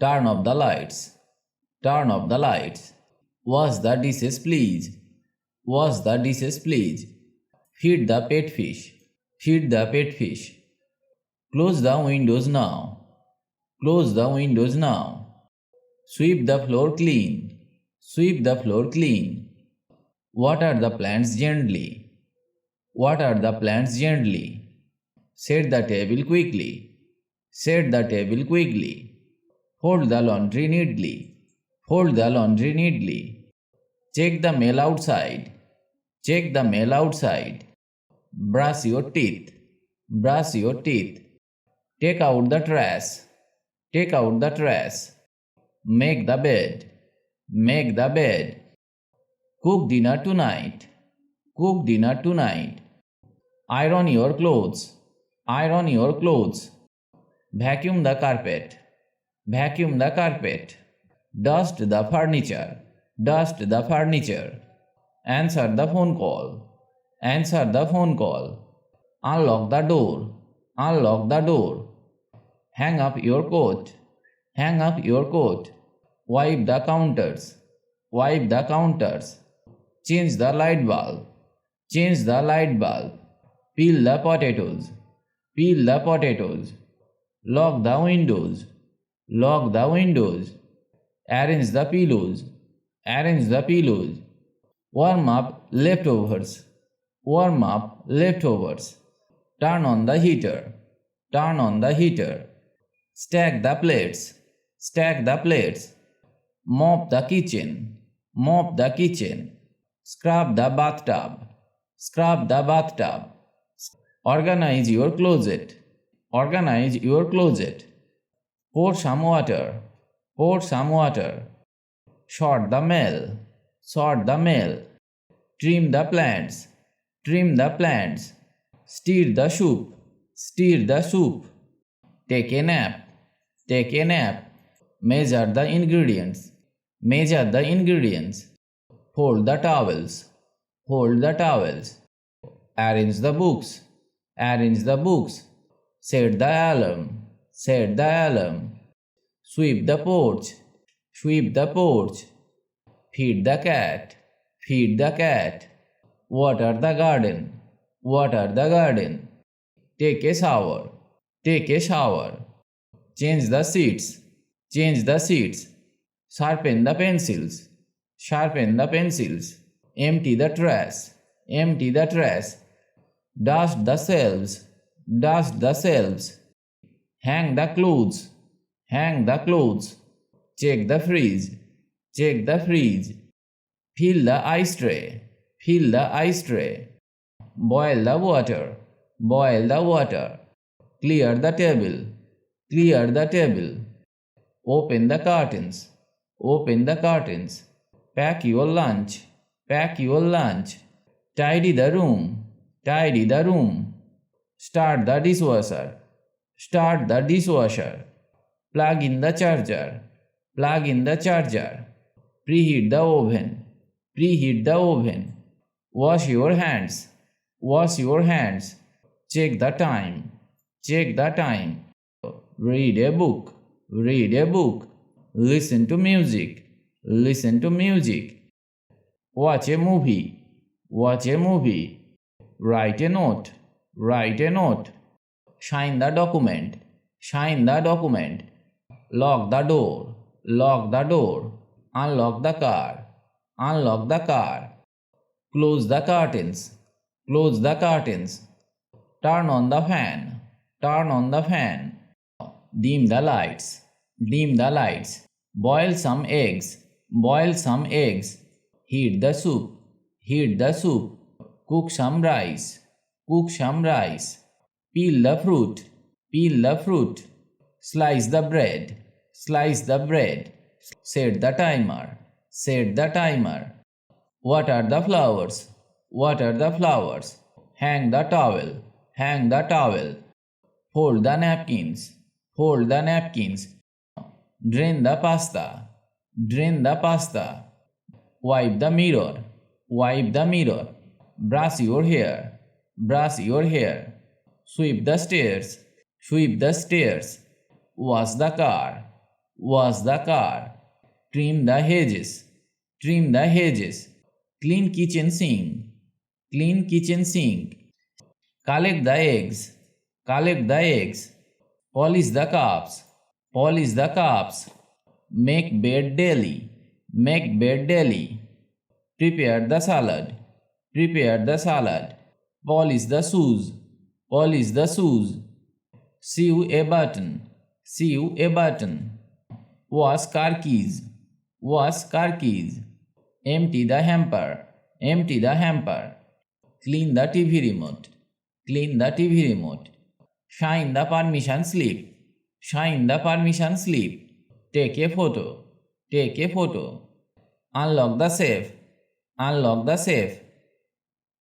Turn off the lights. Turn off the lights. Wash the dishes, please. Wash the dishes, please. Feed the pet fish. Feed the pet fish. Close the windows now. Close the windows now. Sweep the floor clean. Sweep the floor clean. Water the plants gently. Water the plants gently. Set the table quickly. Set the table quickly. Fold the laundry neatly. Fold the laundry neatly. Check the mail outside. Check the mail outside. Brush your teeth. Brush your teeth. Take out the trash. Take out the trash. Make the bed. Make the bed. Cook dinner tonight. Cook dinner tonight. Iron your clothes. Iron your clothes. Vacuum the carpet. Vacuum the carpet. Dust the furniture. Dust the furniture. Answer the phone call. Answer the phone call. Unlock the door. Unlock the door. Hang up your coat. Hang up your coat. Wipe the counters. Wipe the counters. Change the light bulb. Change the light bulb. Peel the potatoes. Peel the potatoes. Lock the windows. Lock the windows. Arrange the pillows. Arrange the pillows. Warm up leftovers. Warm up leftovers. Turn on the heater. Turn on the heater. Stack the plates. Stack the plates. Mop the kitchen. Mop the kitchen. Scrub the bathtub. Scrub the bathtub. Organize your closet. Organize your closet. Pour some water. Pour some water. Sort the mail. Sort the mail. Trim the plants. Trim the plants. Stir the soup. Stir the soup. Take a nap. Take a nap. Measure the ingredients. Measure the ingredients. Fold the towels. Fold the towels. Arrange the books. Arrange the books. Set the alarm. Set the alarm. Sweep the porch. Sweep the porch. Feed the cat. Feed the cat. Water the garden. Water the garden. Take a shower. Take a shower. Change the seats. Change the seats. Sharpen the pencils. Sharpen the pencils. Empty the trash. Empty the trash. Dust the shelves. Dust the shelves. Hang the clothes. Hang the clothes. Check the fridge. Check the fridge. Fill the ice tray. Fill the ice tray. Boil the water. Boil the water. Clear the table. Clear the table. Open the curtains. Open the curtains. Pack your lunch. Pack your lunch. Tidy the room. Tidy the room. Start the dishwasher. Start the dishwasher. Plug in the charger. Plug in the charger. Preheat the oven. Preheat the oven. Wash your hands. Wash your hands. Check the time. Check the time. Read a book. Read a book. Listen to music. Listen to music. Watch a movie. Watch a movie. Write a note. Write a note. Sign the document. Sign the document. Lock the door. Lock the door. Unlock the car. Unlock the car. Close the curtains. Close the curtains. Turn on the fan. Turn on the fan. Dim the lights. Dim the lights. Boil some eggs. Boil some eggs. Heat the soup. Heat the soup. Cook some rice. Cook some rice. Peel the fruit. Peel the fruit. Slice the bread. Slice the bread. Set the timer. Set the timer. Water the flowers. Water the flowers. Hang the towel. Hang the towel. Fold the napkins. Fold the napkins. Drain the pasta. Drain the pasta. Wipe the mirror. Wipe the mirror. brush your hair, brush your hair, sweep the stairs, sweep the stairs, wash the car, wash the car, trim the hedges, trim the hedges, clean kitchen sink, clean kitchen sink, collect the eggs, collect the eggs, polish the cups, polish the cups, make bed daily, make bed daily, prepare the salad, prepare the salad, polish the shoes, polish the shoes, sew a button, sew a button, wash car keys, wash car keys, empty the hamper, empty the hamper, clean the TV remote, clean the TV remote, shine the permission slip, shine the permission slip, take a photo, take a photo, unlock the safe, unlock the safe,